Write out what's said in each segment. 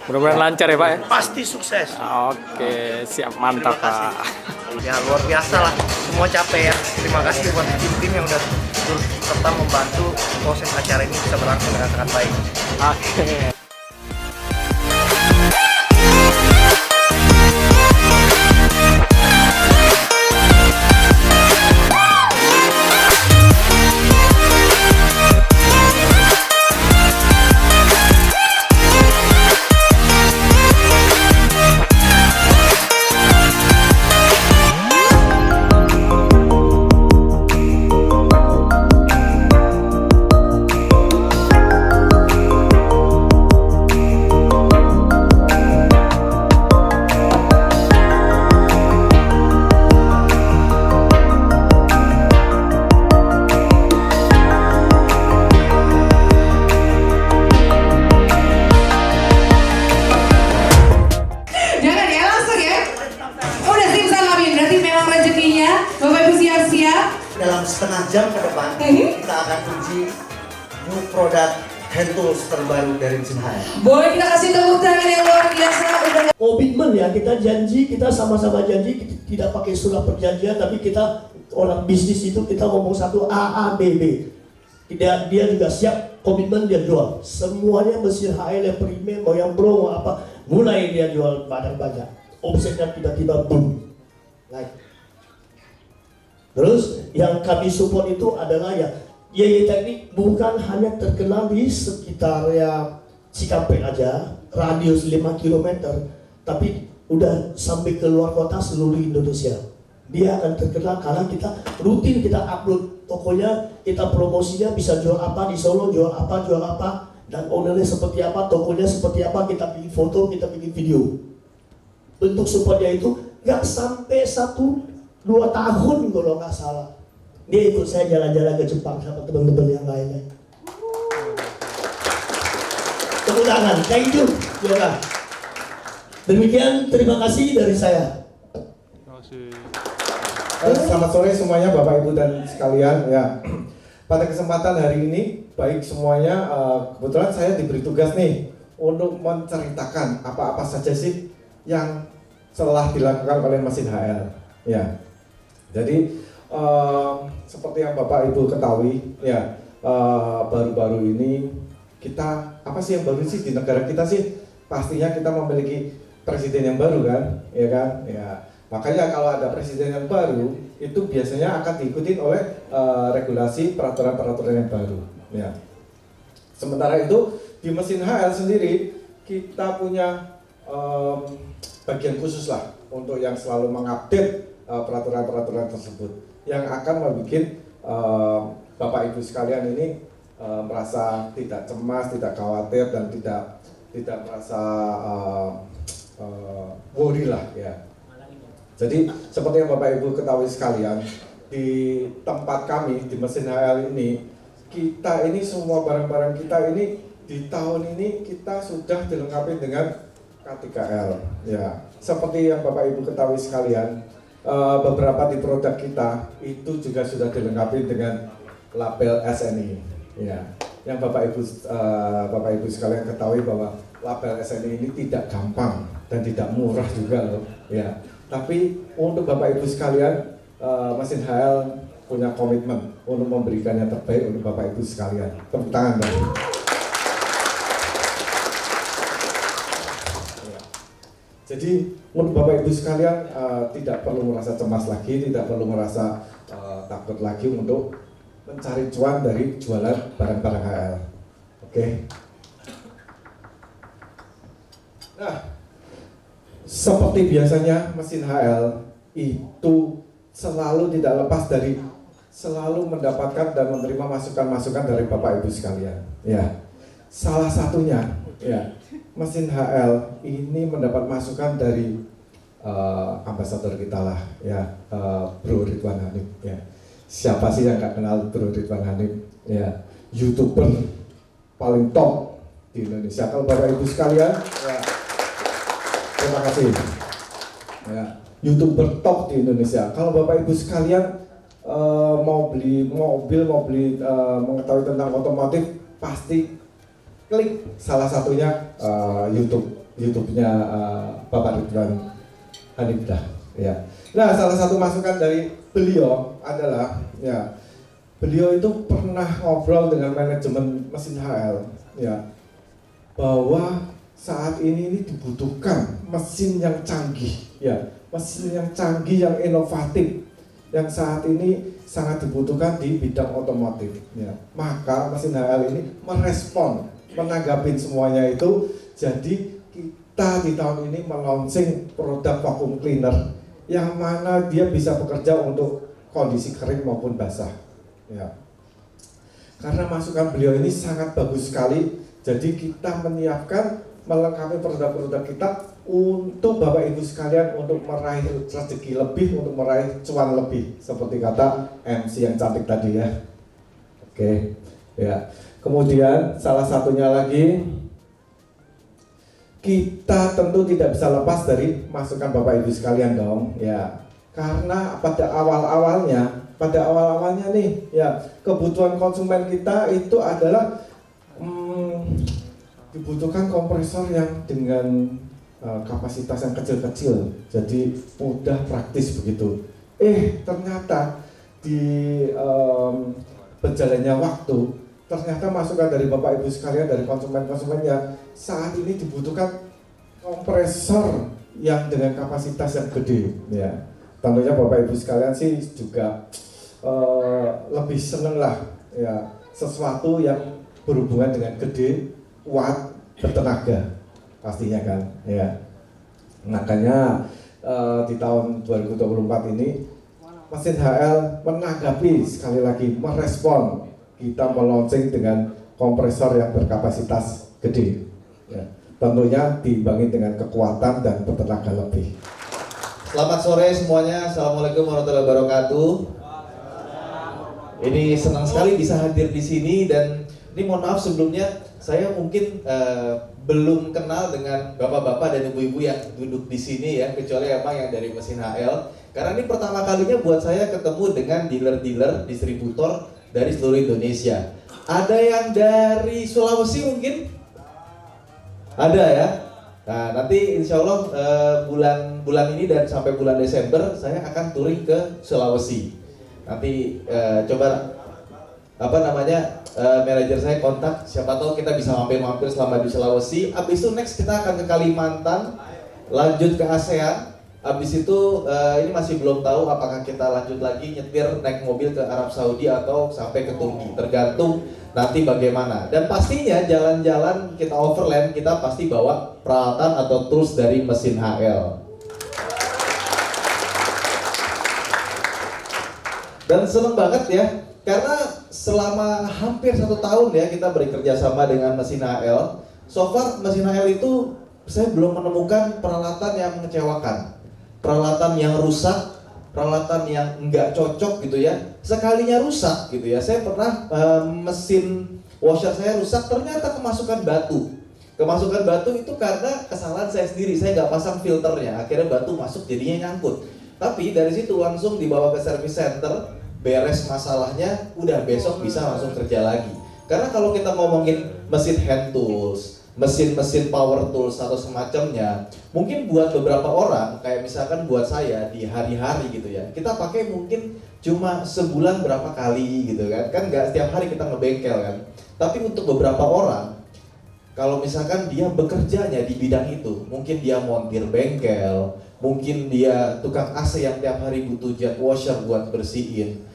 Mudah-mudahan lancar ya Pak ya. Pasti sukses. Oke, siap, mantap Pak. Ya luar biasa lah, semua capek ya. Terima kasih buat tim-tim yang udah turut serta membantu proses acara ini bisa berlangsung dengan sangat baik. Oke. Jangan ya, langsung ya. Udah simsalamin, berarti memang rezekinya. Bapak Ibu siap-siap. Dalam setengah jam ke depan kita akan uji new product hand tools terbaru dari mesin HR. Boleh kita kasih tepuk tangan yang luar biasa. Udah Komitmen ya, kita janji, kita sama-sama janji tidak pakai surat perjanjian, tapi kita orang bisnis itu kita ngomong satu A B B. Dia juga siap komitmen, dia jual semuanya mesin HL yang premium mau yang pro mau apa, mulai dia jual barang banyak, omsetnya tiba-tiba boom naik. Terus yang kami support itu adalah ya YY Teknik bukan hanya terkenal di sekitar ya Cikampek aja, radius 5 km, tapi udah sampai ke luar kota seluruh Indonesia. Dia akan terkenal karena kita rutin kita upload tokonya, kita promosinya bisa jual apa di Solo, jual apa, dan ownernya seperti apa, tokonya seperti apa, kita bikin foto, kita bikin video. Bentuk supportnya itu nggak sampai 1-2 tahun kalau nggak salah. Dia ikut saya jalan-jalan ke Jepang sama teman-teman yang lainnya. Tepuk tangan, thank you. Ya, demikian, terima kasih dari saya. Selamat sore semuanya Bapak Ibu dan sekalian ya. Pada kesempatan hari ini baik semuanya, kebetulan saya diberi tugas nih untuk menceritakan apa-apa saja sih yang telah dilakukan oleh mesin HR ya. Jadi seperti yang Bapak Ibu ketahui ya, baru-baru ini kita apa sih yang baru sih di negara kita sih? Pastinya kita memiliki presiden yang baru kan, ya kan? Ya. Makanya kalau ada presiden yang baru, itu biasanya akan diikuti oleh regulasi peraturan-peraturan yang baru. Ya. Sementara itu di mesin HR sendiri kita punya bagian khusus lah untuk yang selalu mengupdate peraturan-peraturan tersebut, yang akan membuat Bapak Ibu sekalian ini merasa tidak cemas, tidak khawatir, dan tidak merasa worry lah ya. Jadi seperti yang Bapak Ibu ketahui sekalian, di tempat kami di mesin HL ini, kita ini semua barang-barang kita ini di tahun ini kita sudah dilengkapi dengan K3L ya. Seperti yang Bapak Ibu ketahui sekalian, beberapa di produk kita itu juga sudah dilengkapi dengan label SNI ya. Yang Bapak Ibu sekalian ketahui bahwa label SNI ini tidak gampang dan tidak murah juga loh ya. Tapi untuk Bapak Ibu sekalian, mesin HL punya komitmen untuk memberikan yang terbaik untuk Bapak Ibu sekalian. Tepuk tangan dong. Ya. Jadi untuk Bapak Ibu sekalian tidak perlu merasa cemas lagi, tidak perlu merasa takut lagi untuk mencari cuan dari jualan barang-barang HL. Oke. Nah, seperti biasanya mesin HL itu selalu tidak lepas dari selalu mendapatkan dan menerima masukan-masukan dari Bapak Ibu sekalian. Ya, salah satunya ya mesin HL ini mendapat masukan dari ambasador kita lah ya, Bro Ridwan Hanif ya. Siapa sih yang nggak kenal Bro Ridwan Hanif ya, YouTuber paling top di Indonesia. Kalau Bapak Ibu sekalian ya, terima kasih ya, YouTuber top di Indonesia. Kalau Bapak Ibu sekalian mau beli mobil, mau beli mengetahui tentang otomotif, pasti klik salah satunya YouTube YouTube-nya Bapak Ridwan Hanifdah. Ya. Nah, salah satu masukan dari beliau adalah ya beliau itu pernah ngobrol dengan manajemen mesin HL ya bahwa saat ini dibutuhkan mesin yang canggih ya, mesin yang canggih yang inovatif yang saat ini sangat dibutuhkan di bidang otomotif ya. Maka mesin HL ini merespon, menanggapi semuanya itu. Jadi kita di tahun ini melaunching produk vacuum cleaner yang mana dia bisa bekerja untuk kondisi kering maupun basah ya. Karena masukan beliau ini sangat bagus sekali, jadi kita menyiapkan melengkapi produk-produk kita untuk Bapak Ibu sekalian untuk meraih rezeki lebih, untuk meraih cuan lebih, seperti kata MC yang cantik tadi ya. Oke ya. Kemudian salah satunya lagi, kita tentu tidak bisa lepas dari masukan Bapak Ibu sekalian dong ya. Karena pada awal-awalnya nih ya, kebutuhan konsumen kita itu adalah dibutuhkan kompresor yang dengan kapasitas yang kecil-kecil, jadi mudah praktis begitu. Ternyata di berjalannya waktu, ternyata masukan dari Bapak Ibu sekalian, dari konsumen-konsumennya, saat ini dibutuhkan kompresor yang dengan kapasitas yang gede ya. Tentunya Bapak Ibu sekalian sih juga lebih seneng lah ya, sesuatu yang berhubungan dengan gede, kuat, bertenaga pastinya kan ya. Makanya di tahun 2024 ini mesin HL menanggapi, sekali lagi merespon, kita melaunching dengan kompresor yang berkapasitas gede ya. Tentunya diimbangi dengan kekuatan dan bertenaga lebih. Selamat sore semuanya, Assalamualaikum warahmatullahi wabarakatuh. Ini senang sekali bisa hadir di sini, dan ini mohon maaf sebelumnya saya mungkin belum kenal dengan bapak-bapak dan ibu-ibu yang duduk di sini ya, kecuali emang yang dari mesin HL. Karena ini pertama kalinya buat saya ketemu dengan dealer-dealer, distributor dari seluruh Indonesia. Ada yang dari Sulawesi mungkin? Ada ya? Nah, nanti insya Allah bulan ini dan sampai bulan Desember saya akan touring ke Sulawesi. Nanti coba manajer saya kontak, siapa tahu kita bisa mampir-mampir selama di Sulawesi. Abis itu next kita akan ke Kalimantan, lanjut ke ASEAN. Abis itu ini masih belum tahu apakah kita lanjut lagi nyetir naik mobil ke Arab Saudi atau sampai ke Turki, tergantung nanti bagaimana. Dan pastinya jalan-jalan kita overland, kita pasti bawa peralatan atau tools dari mesin HL. Dan seneng banget ya, karena selama hampir 1 tahun ya kita bekerja sama dengan mesin HL. So far mesin HL itu saya belum menemukan peralatan yang mengecewakan, peralatan yang rusak, peralatan yang nggak cocok gitu ya. Sekalinya rusak gitu ya, saya pernah mesin washer saya rusak, ternyata kemasukan batu. Kemasukan batu itu karena kesalahan saya sendiri, saya nggak pasang filternya, akhirnya batu masuk jadinya nyangkut. Tapi dari situ langsung dibawa ke service center, beres masalahnya, udah besok bisa langsung kerja lagi. Karena kalau kita ngomongin mesin hand tools, mesin-mesin power tools atau semacamnya, mungkin buat beberapa orang, kayak misalkan buat saya di hari-hari gitu ya, kita pakai mungkin cuma sebulan berapa kali gitu kan nggak setiap hari kita ngebengkel kan. Tapi untuk beberapa orang, kalau misalkan dia bekerjanya di bidang itu, mungkin dia montir bengkel, mungkin dia tukang AC yang tiap hari butuh jet washer buat bersihin,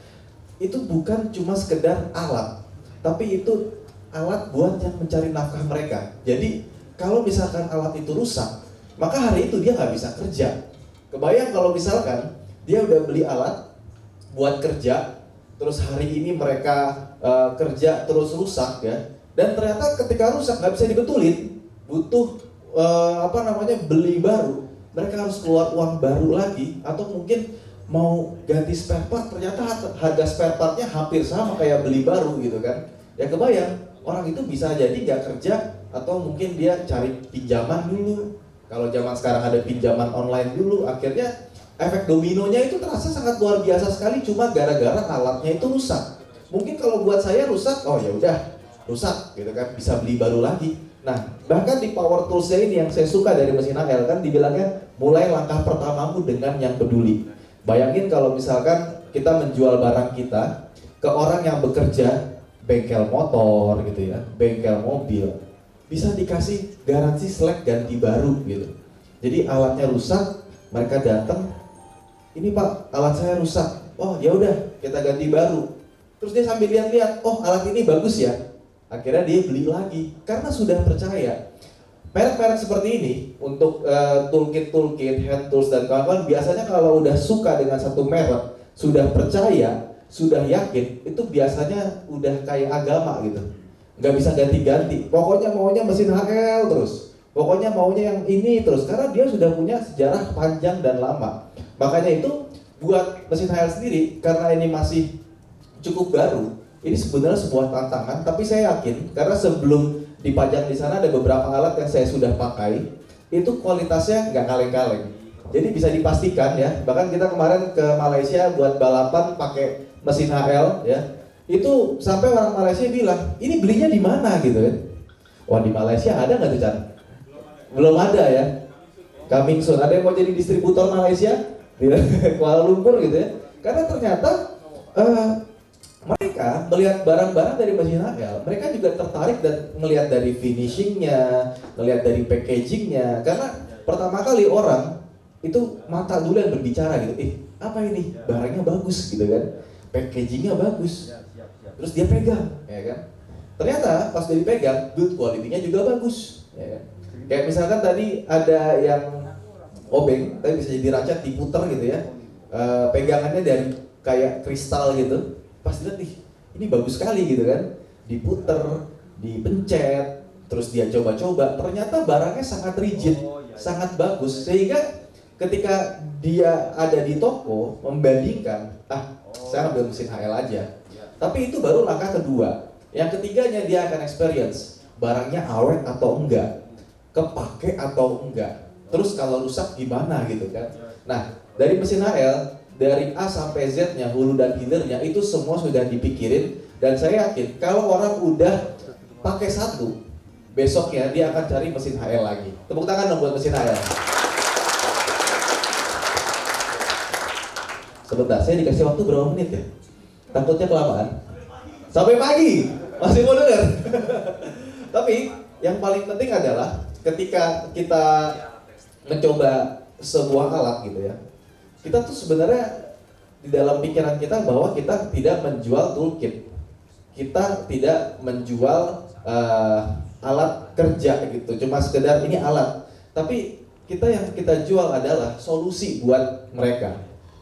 itu bukan cuma sekedar alat, tapi itu alat buat yang mencari nafkah mereka. Jadi kalau misalkan alat itu rusak, maka hari itu dia nggak bisa kerja. Kebayang kalau misalkan dia udah beli alat buat kerja, terus hari ini mereka kerja terus rusak ya, dan ternyata ketika rusak nggak bisa dibetulin, butuh beli baru, mereka harus keluar uang baru lagi, atau mungkin mau ganti spare part, ternyata harga spare partnya hampir sama kayak beli baru gitu kan. Ya kebayang, orang itu bisa jadi nggak kerja, atau mungkin dia cari pinjaman dulu. Kalau zaman sekarang ada pinjaman online dulu, akhirnya efek dominonya itu terasa sangat luar biasa sekali, cuma gara-gara alatnya itu rusak. Mungkin kalau buat saya rusak, oh ya udah rusak gitu kan, bisa beli baru lagi. Nah, bahkan di power toolsnya ini yang saya suka dari mesin HL kan dibilangnya mulai langkah pertamamu dengan yang peduli. Bayangin kalau misalkan kita menjual barang kita ke orang yang bekerja bengkel motor gitu ya, bengkel mobil, bisa dikasih garansi selek ganti baru gitu. Jadi alatnya rusak, mereka datang, ini Pak, alat saya rusak. Oh ya udah, kita ganti baru. Terus dia sambil lihat-lihat, oh alat ini bagus ya. Akhirnya dia beli lagi karena sudah percaya. Merek-merek seperti ini untuk toolkit, hand tools dan kawan-kawan biasanya kalau udah suka dengan satu merek, sudah percaya, sudah yakin, itu biasanya udah kayak agama gitu. Nggak bisa ganti-ganti. Pokoknya maunya mesin HL terus. Pokoknya maunya yang ini terus karena dia sudah punya sejarah panjang dan lama. Makanya itu buat mesin HL sendiri karena ini masih cukup baru. Ini sebenarnya sebuah tantangan, tapi saya yakin karena sebelum dipajang di sana ada beberapa alat yang saya sudah pakai, itu kualitasnya nggak kaleng-kaleng. Jadi bisa dipastikan ya, bahkan kita kemarin ke Malaysia buat balapan pakai mesin HL ya, itu sampai orang Malaysia bilang, ini belinya di mana gitu kan? Wah di Malaysia ada nggak tuh Chan? Belum ada ya. Coming soon. Ada yang mau jadi distributor Malaysia di Kuala Lumpur gitu ya? Karena ternyata mereka melihat barang-barang dari mesin HL, mereka juga tertarik dan melihat dari finishingnya, melihat dari packagingnya. Karena pertama kali orang itu mata dulu yang berbicara gitu, apa ini? Barangnya bagus gitu kan, packagingnya bagus. Terus dia pegang, ya kan? Ternyata pas dia dipegang, build quality-nya juga bagus. Ya kan? Kayak misalkan tadi ada yang obeng, tapi bisa jadi racat diputer gitu ya, pegangannya dari kayak kristal gitu. Pas dilihat nih, ini bagus sekali gitu kan, diputer, dipencet, terus dia coba-coba, ternyata barangnya sangat rigid, sangat bagus, sehingga ketika dia ada di toko membandingkan, saya ambil mesin HL aja. Tapi itu baru langkah kedua. Yang ketiganya dia akan experience barangnya awet atau enggak, kepake atau enggak, terus kalau rusak gimana gitu kan. Nah dari mesin HL, dari A sampai Z-nya, hulu dan hilirnya itu semua sudah dipikirin. Dan saya yakin kalau orang udah pakai satu, besoknya dia akan cari mesin HL lagi. Tepuk tangan dong buat mesin HL. Sebentar, saya dikasih waktu berapa menit ya? Takutnya kelamaan. Sampai pagi, masih mau denger. Tapi yang paling penting adalah ketika kita mencoba sebuah alat gitu ya, kita tuh sebenarnya di dalam pikiran kita bahwa kita tidak menjual toolkit, kita tidak menjual alat kerja gitu, cuma sekedar ini alat. Tapi yang kita jual adalah solusi buat mereka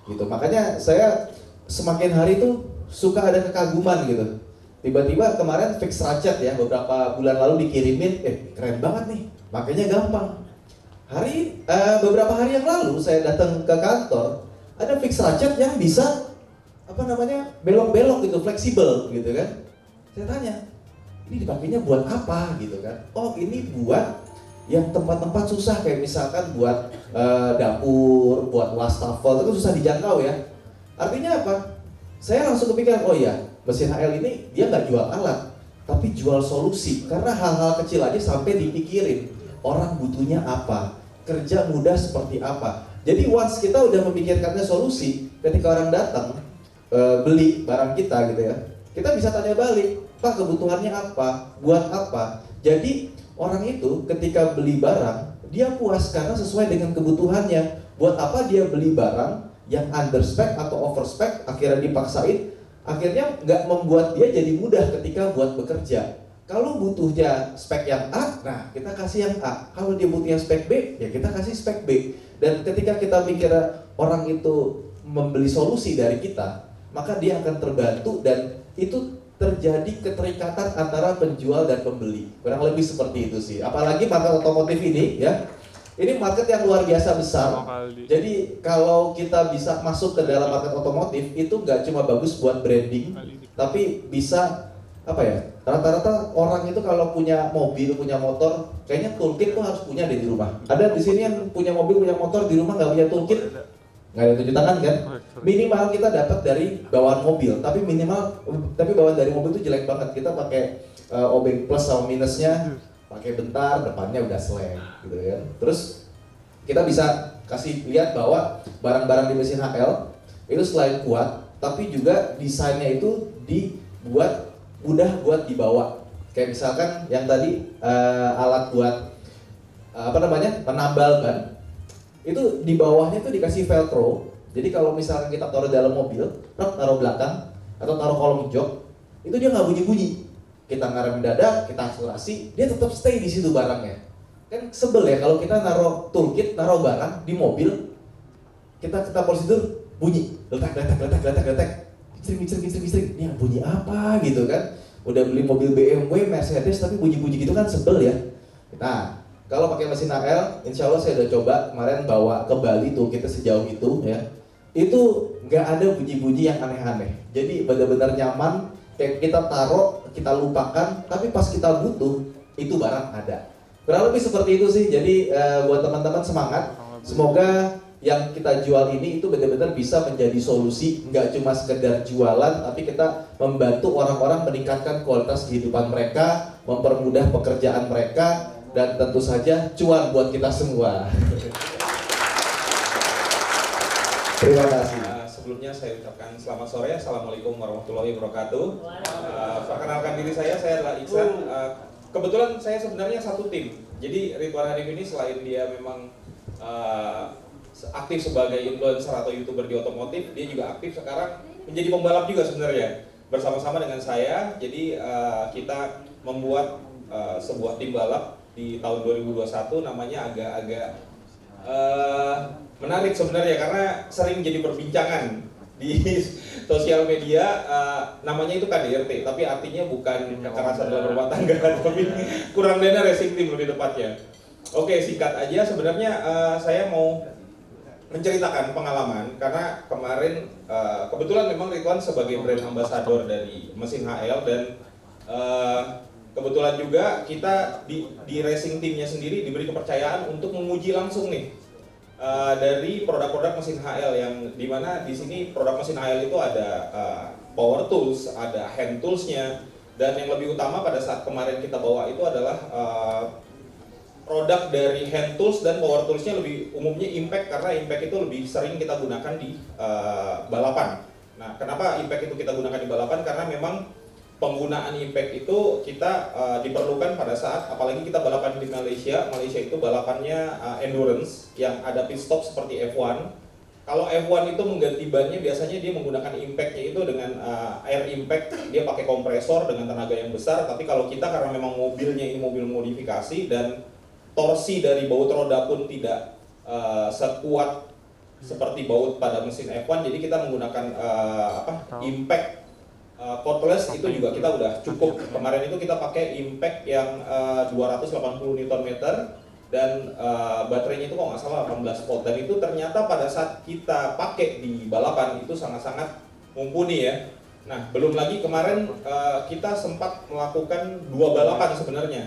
gitu. Makanya saya semakin hari tuh suka ada kekaguman gitu. Tiba-tiba kemarin fix ratchet ya, beberapa bulan lalu dikirimin, keren banget nih, makanya gampang. Beberapa hari yang lalu saya datang ke kantor, ada fix ratchet yang bisa belok-belok gitu, fleksibel gitu kan. Saya tanya, ini dipakainya buat apa gitu kan? Oh ini buat yang tempat-tempat susah, kayak misalkan buat dapur, buat wastafel, itu susah dijangkau ya. Artinya apa? Saya langsung kepikiran, oh iya, mesin HL ini dia nggak jual alat, tapi jual solusi. Karena hal-hal kecil aja sampai dipikirin, orang butuhnya apa, kerja mudah seperti apa. Jadi once kita udah memikirkannya solusi, ketika orang datang beli barang kita gitu ya, kita bisa tanya balik, Pak kebutuhannya apa, buat apa. Jadi orang itu ketika beli barang, dia puas karena sesuai dengan kebutuhannya. Buat apa dia beli barang yang under spec atau over spec, akhirnya dipaksain, akhirnya nggak membuat dia jadi mudah ketika buat bekerja. Kalau butuhnya spek yang A, nah kita kasih yang A. Kalau dia butuhnya spek B, ya kita kasih spek B. Dan ketika kita mikir orang itu membeli solusi dari kita, maka dia akan terbantu dan itu terjadi keterikatan antara penjual dan pembeli. Kurang lebih seperti itu sih. Apalagi market otomotif ini ya. Ini market yang luar biasa besar. Jadi kalau kita bisa masuk ke dalam market otomotif, itu nggak cuma bagus buat branding, tapi bisa rata-rata orang itu kalau punya mobil, punya motor, kayaknya toolkit tuh harus punya di rumah. Ada di sini yang punya mobil, punya motor, di rumah nggak punya toolkit? Nggak ada tunjuk tangan kan? Minimal kita dapat dari bawaan mobil, tapi bawaan dari mobil itu jelek banget. Kita pakai obeng plus sama minusnya, pakai bentar, depannya udah slack gitu kan. Terus kita bisa kasih lihat bahwa barang-barang di mesin HL itu selain kuat, tapi juga desainnya itu dibuat mudah buat dibawa. Kayak misalkan yang tadi alat buat penambal ban, itu di bawahnya tuh dikasih velcro. Jadi kalau misalkan kita taruh dalam mobil, taruh belakang atau taruh kolong jok, itu dia nggak bunyi-bunyi. Kita ngarem dada, kita akselerasi, dia tetap stay di situ barangnya. Kan sebel ya kalau kita naruh toolkit, naruh barang di mobil, kita prosedur bunyi, letak, mistrik, ini yang bunyi apa gitu kan? Udah beli mobil BMW, Mercedes tapi bunyi-bunyi gitu kan sebel ya. Nah, kalau pakai mesin HL, insya Allah saya udah coba kemarin bawa ke Bali tuh kita sejauh itu ya, itu nggak ada bunyi-bunyi yang aneh-aneh. Jadi benar-benar nyaman. Kayak kita taruh, kita lupakan, tapi pas kita butuh itu barang ada. Kurang lebih seperti itu sih. Jadi buat teman-teman semangat. Semoga yang kita jual ini itu benar-benar bisa menjadi solusi, nggak cuma sekedar jualan, tapi kita membantu orang-orang meningkatkan kualitas kehidupan mereka, mempermudah pekerjaan mereka, dan tentu saja cuan buat kita semua. Terima kasih. Sebelumnya saya ucapkan selamat sore, Assalamualaikum warahmatullahi wabarakatuh. Perkenalkan diri saya adalah Iksan. Kebetulan saya sebenarnya satu tim. Jadi Ridwan Hanif ini selain dia memang aktif sebagai influencer atau YouTuber di otomotif, dia juga aktif sekarang menjadi pembalap juga sebenarnya. Bersama-sama dengan saya, jadi kita membuat sebuah tim balap di tahun 2021, namanya agak-agak menarik sebenarnya karena sering jadi perbincangan di sosial media. Namanya itu KDRT, tapi artinya bukan kekerasan dalam rumah tangga, tapi kurang dana racing team lebih tepatnya. Oke, singkat aja sebenarnya saya mau menceritakan pengalaman karena kemarin kebetulan memang Ridwan sebagai brand ambassador dari mesin HL dan kebetulan juga kita di racing teamnya sendiri diberi kepercayaan untuk menguji langsung nih dari produk-produk mesin HL yang dimana di sini produk mesin HL itu ada power tools, ada hand toolsnya, dan yang lebih utama pada saat kemarin kita bawa itu adalah produk dari hand tools dan power toolsnya lebih umumnya impact, karena impact itu lebih sering kita gunakan di balapan. Nah, kenapa impact itu kita gunakan di balapan? Karena memang penggunaan impact itu kita diperlukan pada saat, apalagi kita balapan di Malaysia. Malaysia itu balapannya endurance yang ada pit stop seperti F1. Kalau F1 itu mengganti bannya biasanya dia menggunakan impactnya itu dengan air impact, dia pakai kompresor dengan tenaga yang besar. Tapi kalau kita karena memang mobilnya ini mobil modifikasi dan torsi dari baut roda pun tidak sekuat seperti baut pada mesin F1, jadi kita menggunakan impact cordless itu juga kita udah cukup. Kemarin itu kita pakai impact yang 280 Nm dan baterainya itu kalau nggak salah 18 volt, dan itu ternyata pada saat kita pakai di balapan itu sangat-sangat mumpuni ya. Nah, belum lagi kemarin kita sempat melakukan 2 balapan sebenarnya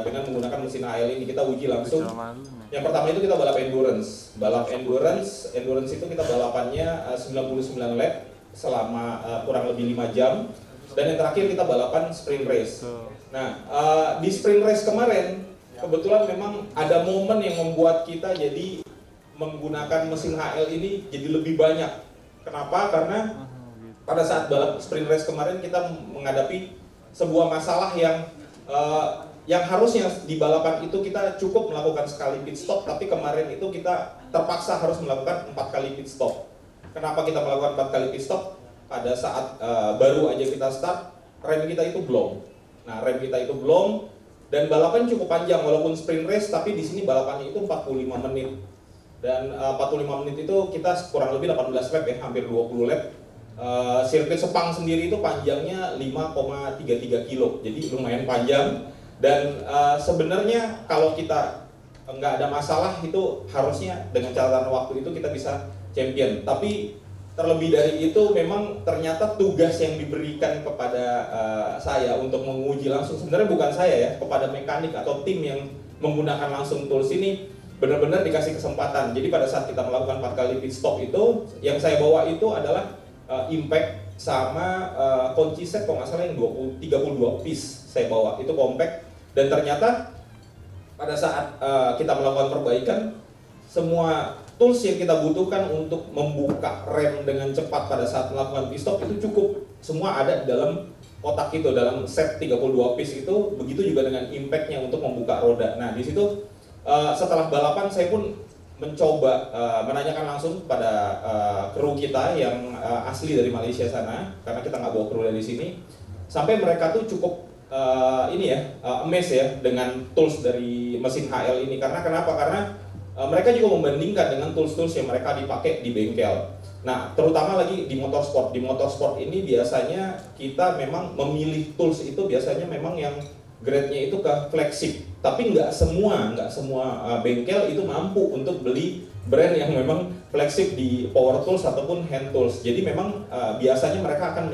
dengan menggunakan mesin HL ini. Kita uji langsung. Yang pertama itu kita balap endurance. Balap endurance itu kita balapannya 99 lap selama kurang lebih 5 jam, dan yang terakhir kita balapan sprint race. Nah, di sprint race kemarin kebetulan memang ada momen yang membuat kita jadi menggunakan mesin HL ini jadi lebih banyak. Kenapa? Karena pada saat balap sprint race kemarin kita menghadapi sebuah masalah yang harusnya di balapan itu kita cukup melakukan sekali pit stop, tapi kemarin itu kita terpaksa harus melakukan 4 kali pit stop. Kenapa kita melakukan 4 kali pit stop? Pada saat baru aja kita start, rem kita itu blong. Nah, rem kita itu blong dan balapan cukup panjang walaupun sprint race, tapi di sini balapannya itu 45 menit. Dan 45 menit itu kita kurang lebih 18 lap ya, hampir 20 lap. Sirkuit Sepang sendiri itu panjangnya 5,33 kilo, jadi lumayan panjang. Dan sebenarnya kalau kita nggak ada masalah itu harusnya dengan catatan waktu itu kita bisa champion. Tapi terlebih dari itu memang ternyata tugas yang diberikan kepada saya untuk menguji langsung, sebenarnya bukan saya ya, kepada mekanik atau tim yang menggunakan langsung tools ini benar-benar dikasih kesempatan. Jadi pada saat kita melakukan 4 kali pit stop itu, yang saya bawa itu adalah impact sama kunci set kalau nggak salah yang 32 piece saya bawa, itu compact. Dan ternyata pada saat kita melakukan perbaikan, semua tools yang kita butuhkan untuk membuka rem dengan cepat pada saat melakukan pit stop itu cukup, semua ada di dalam kotak itu, dalam set 32 piece itu. Begitu juga dengan impact-nya untuk membuka roda. Nah, di situ setelah balapan saya pun mencoba menanyakan langsung pada kru kita yang asli dari Malaysia sana, karena kita nggak bawa kru dari sini, sampai mereka tuh cukup amazed ya dengan tools dari mesin HL ini. Karena kenapa? Karena mereka juga membandingkan dengan tools-tools yang mereka dipakai di bengkel. Nah, terutama lagi di motorsport. Di motorsport ini biasanya kita memang memilih tools itu biasanya memang yang grade-nya itu ke flagship. Tapi nggak semua bengkel itu mampu untuk beli brand yang memang flagship di power tools ataupun hand tools. Jadi memang biasanya mereka akan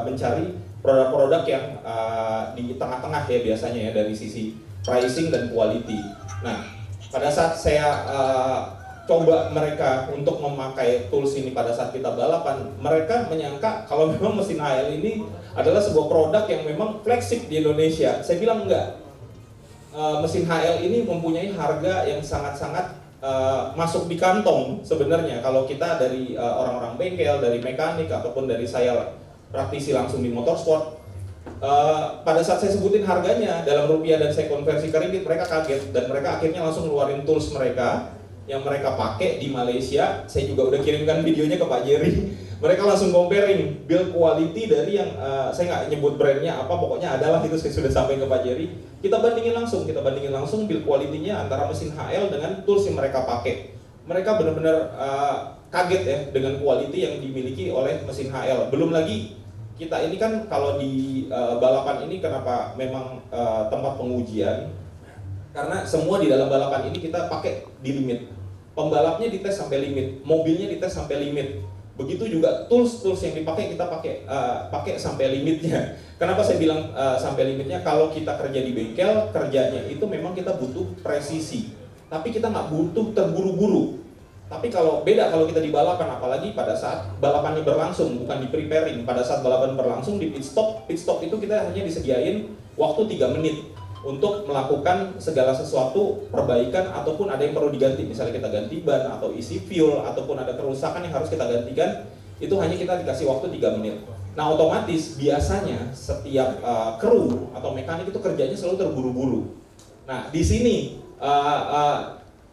mencari produk-produk yang di tengah-tengah ya biasanya ya dari sisi pricing dan quality. Nah, pada saat saya coba mereka untuk memakai tools ini pada saat kita balapan, mereka menyangka kalau memang mesin HL ini adalah sebuah produk yang memang flagship di Indonesia. Saya bilang enggak. Mesin HL ini mempunyai harga yang sangat-sangat masuk di kantong sebenarnya kalau kita dari orang-orang bengkel, dari mekanik ataupun dari saya praktisi langsung di motorsport. Pada saat saya sebutin harganya dalam rupiah dan saya konversi ke ringgit, mereka kaget dan mereka akhirnya langsung ngeluarin tools mereka yang mereka pakai di Malaysia. Saya juga udah kirimkan videonya ke Pak Jerry. Mereka langsung comparing build quality dari yang saya nggak nyebut brandnya apa, pokoknya adalah itu saya sudah sampai ke Pak Jerry. Kita bandingin langsung build quality-nya antara mesin HL dengan tools yang mereka pakai. Mereka benar-benar kaget ya dengan quality yang dimiliki oleh mesin HL. Belum lagi kita ini kan kalau di balapan ini kenapa memang tempat pengujian, karena semua di dalam balapan ini kita pakai di limit. Pembalapnya dites sampai limit, mobilnya dites sampai limit. Begitu juga tools yang dipakai kita pakai sampai limitnya. Kenapa saya bilang sampai limitnya? Kalau kita kerja di bengkel, kerjanya itu memang kita butuh presisi, tapi kita nggak butuh terburu-buru. Tapi kalau kita di balapan, apalagi pada saat balapannya berlangsung, bukan di preparing, pada saat balapan berlangsung di pit stop itu kita hanya disediain waktu 3 menit untuk melakukan segala sesuatu perbaikan ataupun ada yang perlu diganti, misalnya kita ganti ban atau isi fuel ataupun ada kerusakan yang harus kita gantikan, itu hanya kita dikasih waktu 3 menit. Nah, otomatis biasanya setiap kru atau mekanik itu kerjanya selalu terburu-buru. Nah, di sini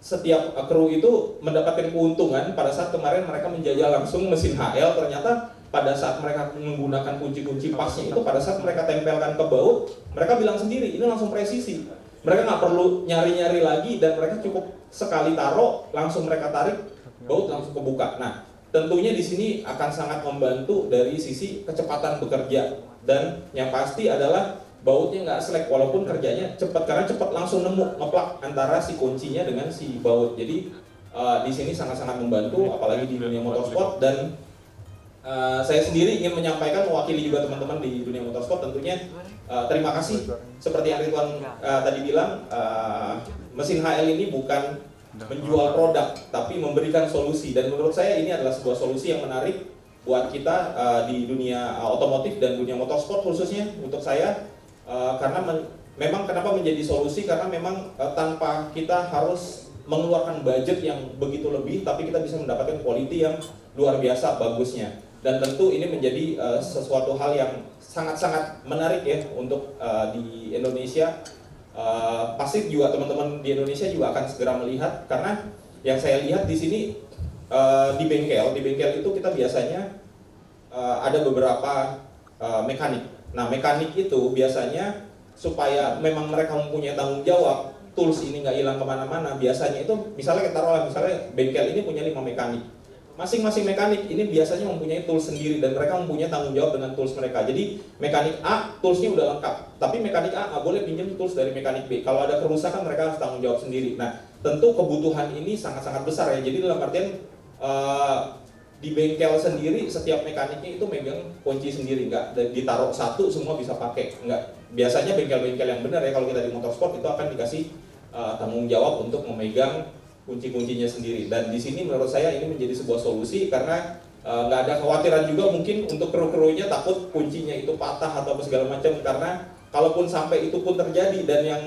setiap kru itu mendapatkan keuntungan pada saat kemarin mereka menjajal langsung mesin HL. Ternyata pada saat mereka menggunakan kunci-kunci pasnya itu, pada saat mereka tempelkan ke baut, mereka bilang sendiri ini langsung presisi. Mereka nggak perlu nyari-nyari lagi dan mereka cukup sekali taruh langsung mereka tarik, baut langsung kebuka. Nah, tentunya di sini akan sangat membantu dari sisi kecepatan bekerja, dan yang pasti adalah bautnya nggak selek walaupun kerjanya cepat, karena cepat langsung nemu ngeplak antara si kuncinya dengan si baut. Jadi di sini sangat-sangat membantu apalagi di dunia motorsport. Dan saya sendiri ingin menyampaikan mewakili juga teman-teman di dunia motorsport, tentunya terima kasih. Seperti yang Ridwan tadi bilang, mesin HL ini bukan menjual produk tapi memberikan solusi, dan menurut saya ini adalah sebuah solusi yang menarik buat kita di dunia otomotif dan dunia motorsport khususnya untuk saya. Karena memang kenapa menjadi solusi, karena memang tanpa kita harus mengeluarkan budget yang begitu lebih, tapi kita bisa mendapatkan quality yang luar biasa bagusnya. Dan tentu ini menjadi sesuatu hal yang sangat-sangat menarik ya untuk di Indonesia. Pasti juga teman-teman di Indonesia juga akan segera melihat, karena yang saya lihat di sini di bengkel itu kita biasanya ada beberapa mekanik. Nah, mekanik itu biasanya supaya memang mereka mempunyai tanggung jawab, tools ini nggak hilang kemana-mana. Biasanya itu misalnya kita taruhlah, misalnya bengkel ini punya 5 mekanik. Masing-masing mekanik ini biasanya mempunyai tools sendiri dan mereka mempunyai tanggung jawab dengan tools mereka. Jadi mekanik A toolsnya udah lengkap, tapi mekanik A nggak boleh pinjam tools dari mekanik B. Kalau ada kerusakan mereka harus tanggung jawab sendiri. Nah, tentu kebutuhan ini sangat-sangat besar ya. Jadi dalam artian di bengkel sendiri setiap mekaniknya itu megang kunci sendiri, nggak ditaruh satu semua bisa pakai, nggak. Biasanya bengkel-bengkel yang benar ya kalau kita di motorsport itu akan dikasih tanggung jawab untuk memegang kunci-kuncinya sendiri. Dan di sini menurut saya ini menjadi sebuah solusi, karena nggak ada kekhawatiran juga mungkin untuk kru-krunya takut kuncinya itu patah atau segala macam, karena kalaupun sampai itu pun terjadi, dan yang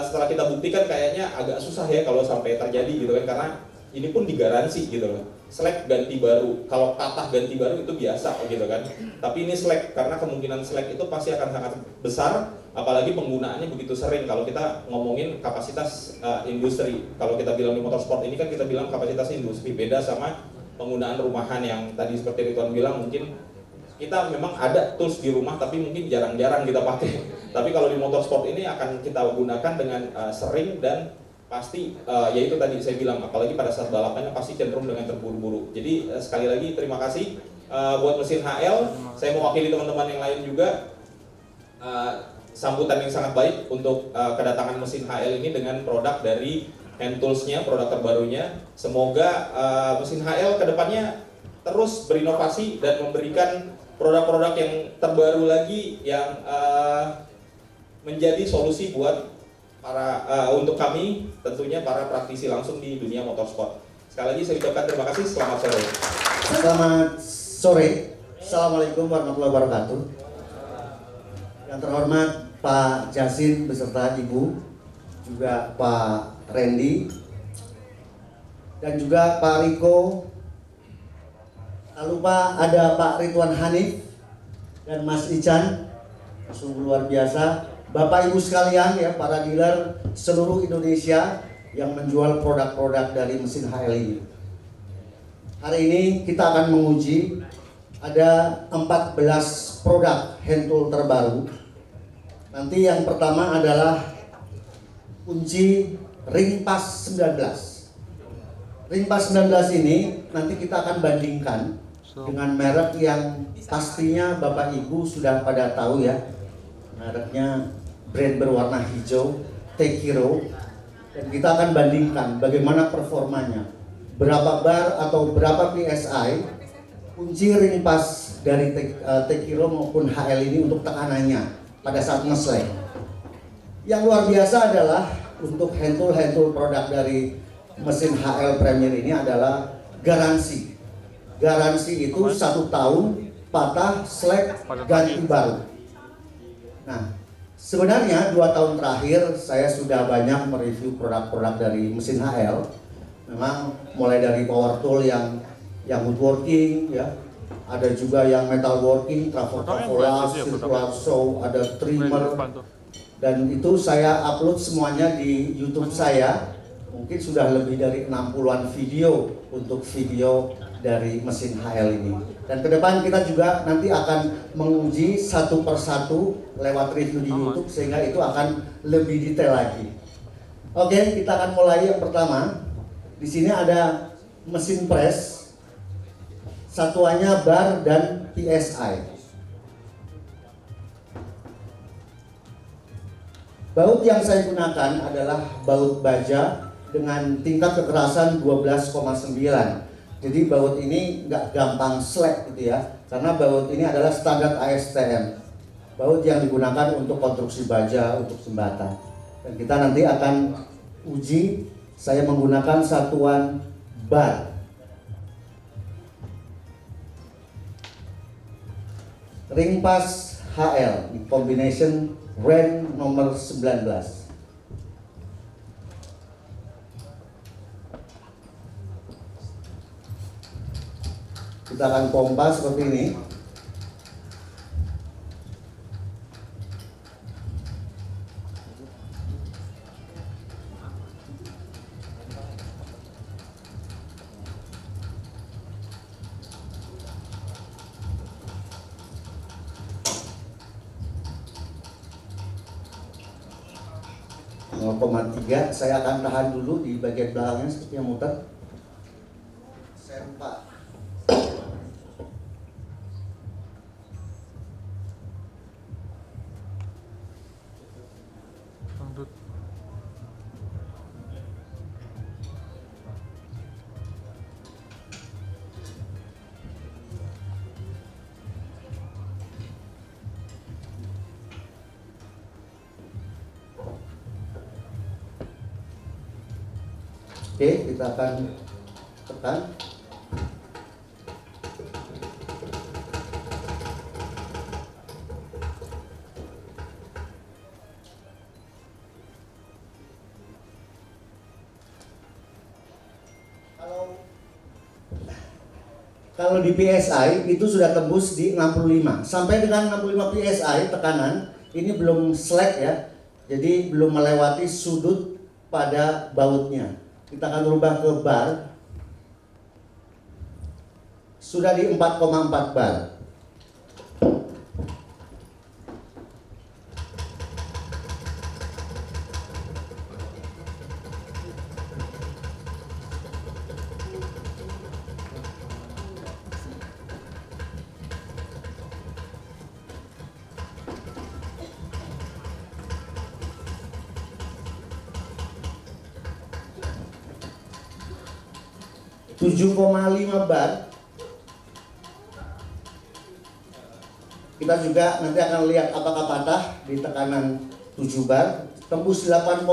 setelah kita buktikan kayaknya agak susah ya kalau sampai terjadi gitu kan, karena ini pun digaransi gitu loh. Slack ganti baru, kalau patah ganti baru itu biasa gitu kan. Tapi ini slack, karena kemungkinan slack itu pasti akan sangat besar, apalagi penggunaannya begitu sering. Kalau kita ngomongin kapasitas industri, kalau kita bilang di motorsport ini kan kita bilang kapasitas industri, beda sama penggunaan rumahan yang tadi seperti Ridwan bilang, mungkin kita memang ada tools di rumah tapi mungkin jarang-jarang kita pakai. Tapi kalau di motorsport ini akan kita gunakan dengan sering, dan pasti yaitu tadi saya bilang, apalagi pada saat balapannya pasti cenderung dengan terburu-buru. Jadi sekali lagi terima kasih buat mesin HL. Saya mewakili teman-teman yang lain juga, sambutan yang sangat baik untuk kedatangan mesin HL ini dengan produk dari hand tools-nya, produk terbarunya. Semoga mesin HL kedepannya terus berinovasi dan memberikan produk-produk yang terbaru lagi yang menjadi solusi buat untuk kami, tentunya para praktisi langsung di dunia motorsport. Sekali lagi saya ucapkan terima kasih, selamat sore. Selamat sore, Assalamualaikum warahmatullahi wabarakatuh. Yang terhormat Pak Jasin beserta Ibu, juga Pak Randy, dan juga Pak Riko. Tak lupa ada Pak Ridwan Hanif dan Mas Ican, sungguh luar biasa. Bapak Ibu sekalian ya, para dealer seluruh Indonesia yang menjual produk-produk dari mesin HL ini. Hari ini kita akan menguji ada 14 produk hand tool terbaru. Nanti yang pertama adalah kunci Ring Pass 19. Ring Pass 19 ini nanti kita akan bandingkan dengan merek yang pastinya Bapak Ibu sudah pada tahu ya. Mereknya brand berwarna hijau, Tekiro, dan kita akan bandingkan bagaimana performanya, berapa bar atau berapa PSI kunci ring pass dari Tekiro maupun HL ini untuk tekanannya pada saat nge-slack. Yang luar biasa adalah untuk hand tool produk dari mesin HL Premier ini adalah garansi. Garansi itu 1 tahun, patah, slack, ganti baru. Nah, sebenarnya 2 tahun terakhir saya sudah banyak mereview produk-produk dari mesin HL. Memang mulai dari power tool yang woodworking ya, ada juga yang metalworking, trafo-trafola, circular saw, ada trimmer, dan itu saya upload semuanya di YouTube saya. Mungkin sudah lebih dari 60-an video untuk video dari mesin HL ini. Dan ke depan kita juga nanti akan menguji satu persatu lewat review di YouTube, sehingga itu akan lebih detail lagi. Oke, kita akan mulai yang pertama. Di sini ada mesin press, satuannya bar dan PSI. Baut yang saya gunakan adalah baut baja dengan tingkat kekerasan 12,9. Jadi baut ini nggak gampang slack gitu ya, karena baut ini adalah standar ASTM. Baut yang digunakan untuk konstruksi baja, untuk jembatan. Dan kita nanti akan uji, saya menggunakan satuan bar. Ring Pass HL, combination REN nomor 19. Kita akan pompa seperti ini. .3, saya akan tahan dulu di bagian belakangnya seperti yang muter. Sempak. Oke, kita akan tekan. Kalau di PSI itu sudah tembus di 65. Sampai dengan 65 PSI tekanan, ini belum slack ya. Jadi belum melewati sudut pada bautnya. Kita akan rubah ke bar. Sudah di 4,4 bar. Tujuh koma lima bar. Kita juga nanti akan lihat apakah patah di tekanan 7 bar. Tembus 8,4.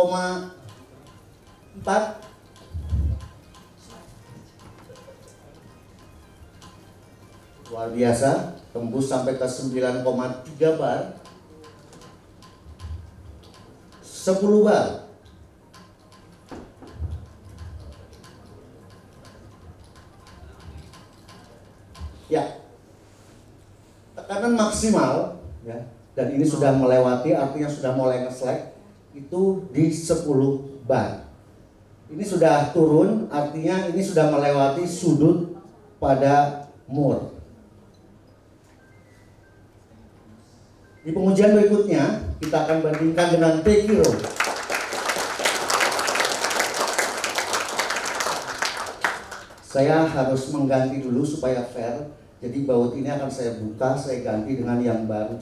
Luar biasa, tembus sampai ke 9,3 bar. 10 bar. Ya, tekanan maksimal ya, dan ini sudah melewati, artinya sudah mulai nge-slack, itu di 10 bar. Ini sudah turun, artinya ini sudah melewati sudut pada mur. Di pengujian berikutnya kita akan bandingkan dengan T-Kiro. Saya harus mengganti dulu supaya fair. Jadi baut ini akan saya buka, saya ganti dengan yang baru.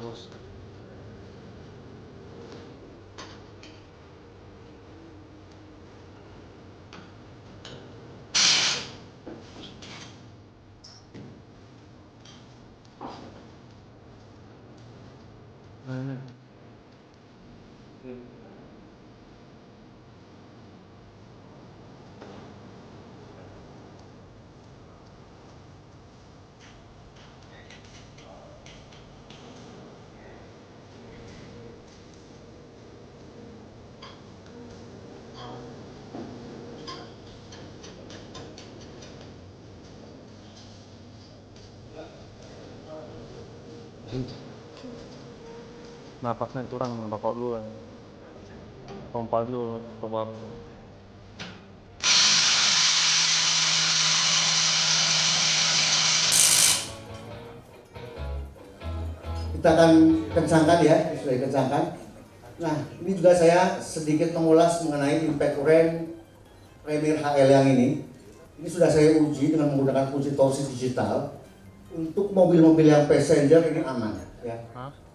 Bos. Napasnya kurang rokok dulu, pompa dulu, pompa. Kita akan kencangkan ya, sudah dikencangkan. Nah, ini juga saya sedikit mengulas mengenai impact current Premier HL yang ini. Ini sudah saya uji dengan menggunakan kunci torsi digital. Untuk mobil-mobil yang passenger ini aman ya.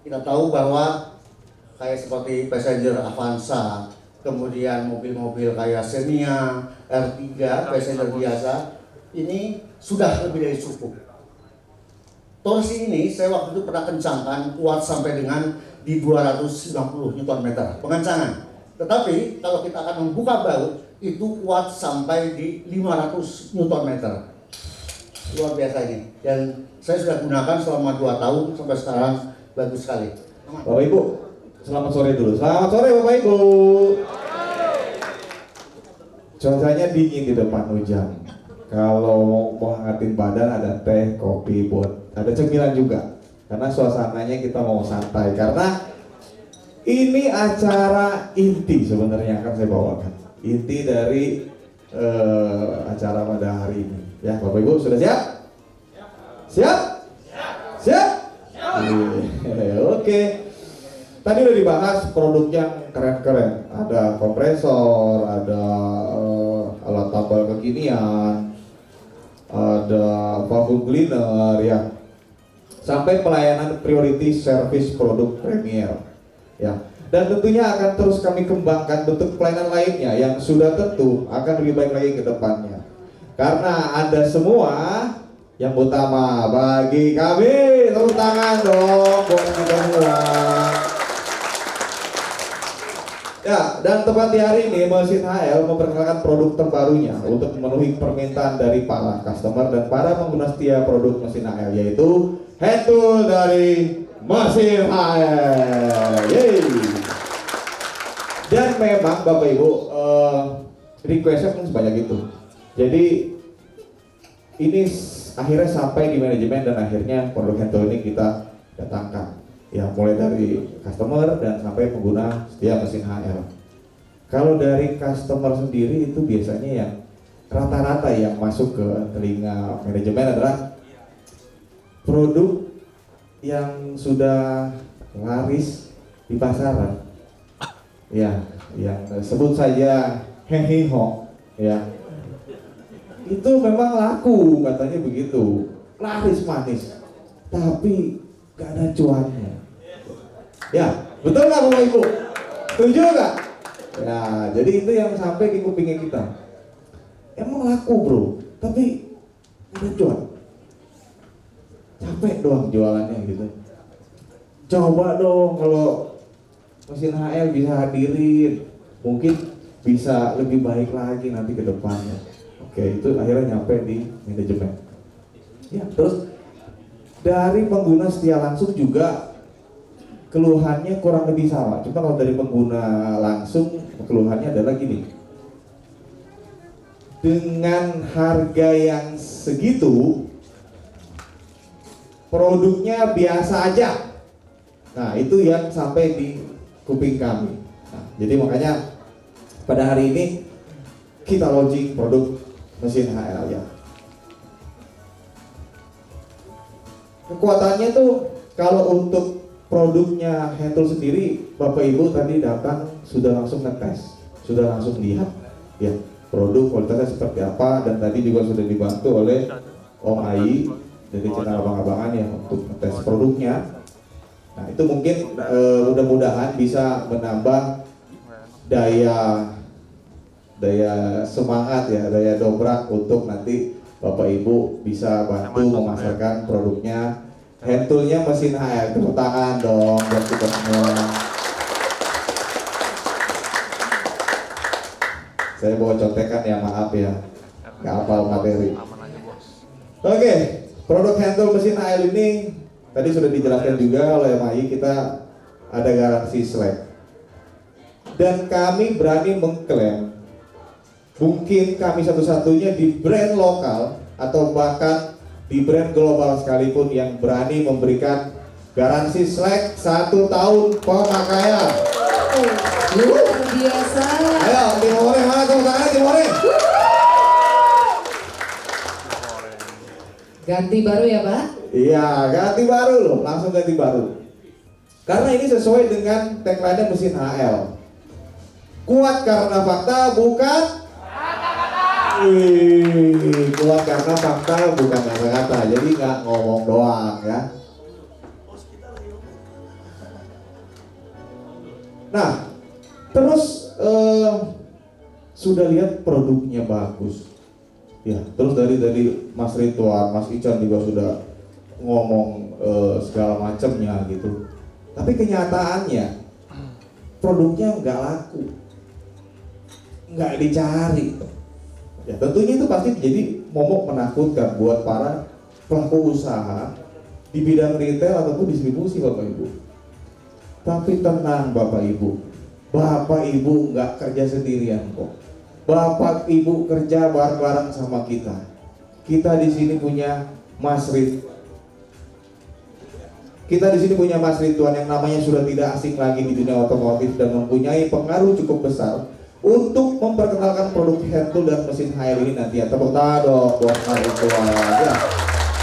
Kita tahu bahwa kayak seperti passenger Avanza, kemudian mobil-mobil kayak Xenia, R3, passenger biasa, ini sudah lebih dari cukup. Torsi ini saya waktu itu pernah kencangkan kuat sampai dengan di 290 Nm pengencangan. Tetapi kalau kita akan membuka baut itu kuat sampai di 500 Nm. Luar biasa ini. Dan saya sudah gunakan selama 2 tahun sampai sekarang, bagus sekali. Bapak Ibu, selamat sore dulu. Selamat sore Bapak Ibu. Cuacanya dingin di depan hujan. Kalau mau hangatin badan ada teh, kopi, ada cemilan juga. Karena suasananya kita mau santai. Karena ini acara inti sebenarnya akan saya bawakan. Inti dari acara pada hari ini. Ya, Bapak Ibu sudah siap? Siap? Siap? Oke. Tadi udah dibahas produk yang keren-keren. Ada kompresor, ada alat tambal kekinian, ada vacuum cleaner ya. Sampai pelayanan priority service produk Premier. Ya. Dan tentunya akan terus kami kembangkan bentuk pelayanan lainnya yang sudah tentu akan lebih baik lagi ke depannya. Karena Anda semua yang utama bagi kami. tepuk tangan dong buat kita semua. Ya, dan tepat di hari ini Mesin HL memperkenalkan produk terbarunya untuk memenuhi permintaan dari para customer dan para pengguna setia produk Mesin HL, yaitu hand tool dari Mesin HL. Yeay. Dan memang Bapak Ibu requestnya pun sebanyak itu. Jadi ini akhirnya sampai di manajemen dan akhirnya produk hand tool ini kita datangkan. Ya, mulai dari customer dan sampai pengguna setia Mesin HL. Kalau dari customer sendiri itu biasanya yang rata-rata yang masuk ke telinga manajemen adalah produk yang sudah laris di pasaran. Ya, yang sebut saja heheho, ya. Itu memang laku katanya begitu, laris manis, tapi gak ada cuannya. Ya, betul nggak Bapak Ibu? Setuju nggak? Ya, jadi itu yang sampai di kupingnya kita. Emang laku bro, tapi gak ada cuan. Capek doang jualannya gitu. Coba dong kalau Mesin HL bisa hadirin, mungkin bisa lebih baik lagi nanti ke depannya. Oke, itu akhirnya nyampe di manajemen. Ya, terus dari pengguna setia langsung juga keluhannya kurang lebih sama. Cuma kalau dari pengguna langsung keluhannya adalah gini. Dengan harga yang segitu, produknya biasa aja. Nah, itu yang sampai di kuping kami. Nah, jadi makanya pada hari ini kita launching produk Mesin HL ya. Kekuatannya tuh kalau untuk produknya hand tool sendiri, Bapak Ibu tadi datang sudah langsung ngetes, sudah langsung lihat ya produk kualitasnya seperti apa, dan tadi juga sudah dibantu oleh Om Ai dari channel abang-abangan ya untuk ngetes produknya. Nah, itu mungkin mudah-mudahan bisa menambah daya semangat ya, daya dobrak untuk nanti Bapak Ibu bisa bantu memasarkan produknya hand toolnya Mesin HL. Tepuk tangan dong buat kita semua. Saya bawa contekan ya, maaf ya, nggak hafal materi. Oke, produk hand tool Mesin HL ini tadi sudah dijelaskan juga oleh MAI, kita ada garansi selek. Dan kami berani mengklaim mungkin kami satu-satunya di brand lokal atau bahkan di brand global sekalipun yang berani memberikan garansi selek 1 tahun pemakaian. Luar biasa. Ayo, Timore mana tepuk tangan Timore? Ganti baru ya Pak? Iya, ganti baru loh, langsung ganti baru. Karena ini sesuai dengan tagline Mesin HL. Kuat karena fakta, bukan wih, kuat karena fakta bukan kata-kata, jadi nggak ngomong doang ya. Nah, terus sudah lihat produknya bagus, ya. Terus dari Mas Ridwan, Mas Ican juga sudah ngomong segala macamnya gitu. Tapi kenyataannya produknya nggak laku, nggak dicari. Ya tentunya itu pasti jadi momok menakutkan buat para pelaku usaha di bidang retail ataupun distribusi Bapak Ibu. Tapi tenang Bapak Ibu nggak kerja sendirian kok. Bapak Ibu kerja bareng-bareng sama kita. Kita di sini punya Mas Ridwan yang namanya sudah tidak asing lagi di dunia otomotif dan mempunyai pengaruh cukup besar untuk memperkenalkan produk hand tool dan Mesin HL ini nanti ya. Tepuk tangan dong buat Mas Ridwan ya.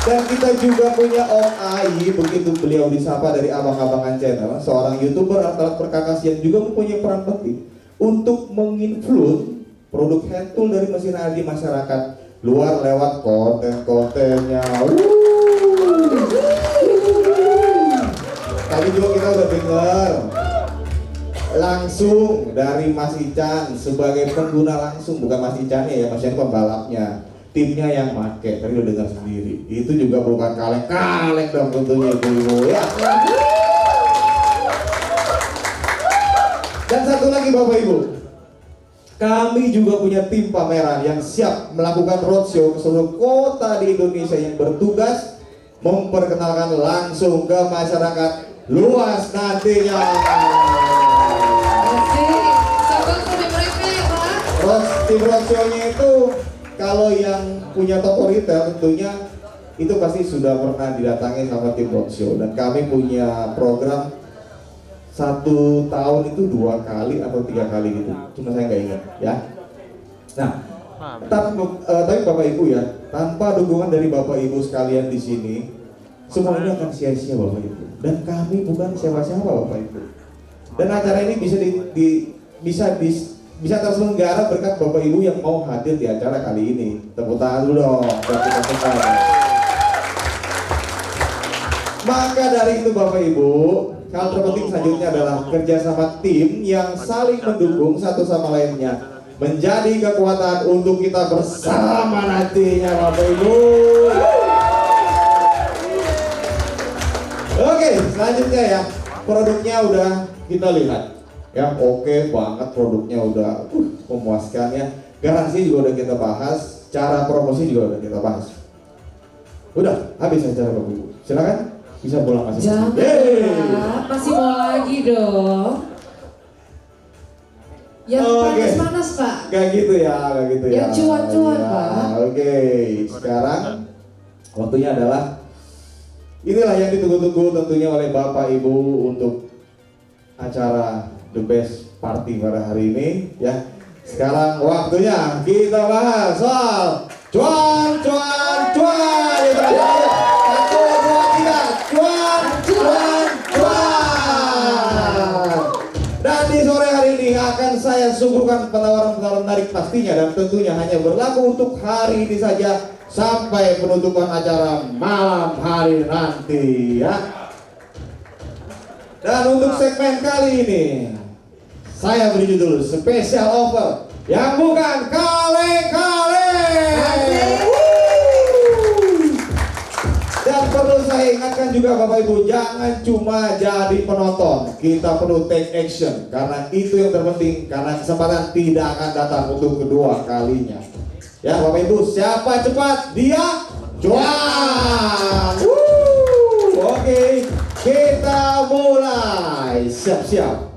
Dan kita juga punya Om Ai, begitu beliau disapa dari Abang-Abangan Channel, seorang YouTuber alat perkakas yang juga mempunyai peran penting untuk menginfluence produk hand tool dari Mesin HL di masyarakat luar lewat konten-kontennya. Tadi juga kita udah dengar langsung dari Mas Ican sebagai pengguna langsung, bukan Mas Ican ya, Mas Ican pembalapnya. timnya yang make, tadi udah dengar sendiri. Itu juga bukan kaleng-kaleng dong tentunya ibu-ibu ya. Dan satu lagi Bapak Ibu, kami juga punya tim pameran yang siap melakukan roadshow ke seluruh kota di Indonesia yang bertugas memperkenalkan langsung ke masyarakat luas nantinya. Oke, sabar lebih mereka ya Pak. Tim roadshow-nya itu kalau yang punya toko retail tentunya itu pasti sudah pernah didatangi sama tim roadshow, dan kami punya program 1 tahun itu 2 kali atau 3 kali gitu, cuma saya nggak ingat ya. Nah, tapi Bapak Ibu ya, tanpa dukungan dari Bapak Ibu sekalian di sini, semua ini akan sia-sia Bapak Ibu. Dan kami bukan siapa-siapa Bapak Ibu. Dan acara ini bisa terselenggara berkat Bapak Ibu yang mau hadir di acara kali ini. Tepuk tangan dulu dong. Maka dari itu Bapak Ibu, hal terpenting selanjutnya adalah kerjasama tim yang saling mendukung satu sama lainnya, menjadi kekuatan untuk kita bersama nantinya Bapak Ibu. Oke, selanjutnya ya, produknya udah kita lihat ya, oke banget produknya, udah memuaskan ya. Garansi juga udah kita bahas, cara promosi juga udah kita bahas. Udah habis acara Bapak Ibu, silakan bisa pulang masing-masing. Jangan Pak, masih mau lagi dong. Yang panas-panas Pak. Gak gitu ya, gak gitu ya. Yang cuan-cuan ya, Pak. Oke, sekarang waktunya adalah inilah yang ditunggu-tunggu tentunya oleh Bapak Ibu untuk acara The Best Party pada hari ini ya. Sekarang waktunya kita bahas soal cuan. Dan di sore hari ini akan saya suguhkan penawaran-penawaran menarik pastinya, dan tentunya hanya berlaku untuk hari ini saja sampai penutupan acara malam hari nanti ya. Dan untuk segmen kali ini saya beri judul Special Offer yang bukan kaleng-kaleng. Dan perlu saya ingatkan juga Bapak Ibu, jangan cuma jadi penonton, kita perlu take action, karena itu yang terpenting, karena kesempatan tidak akan datang untuk kedua kalinya. Ya Bapak Ibu, siapa cepat dia cuan. Oke, kita mulai, siap-siap.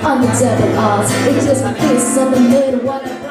On the double R's, it just feels something little what I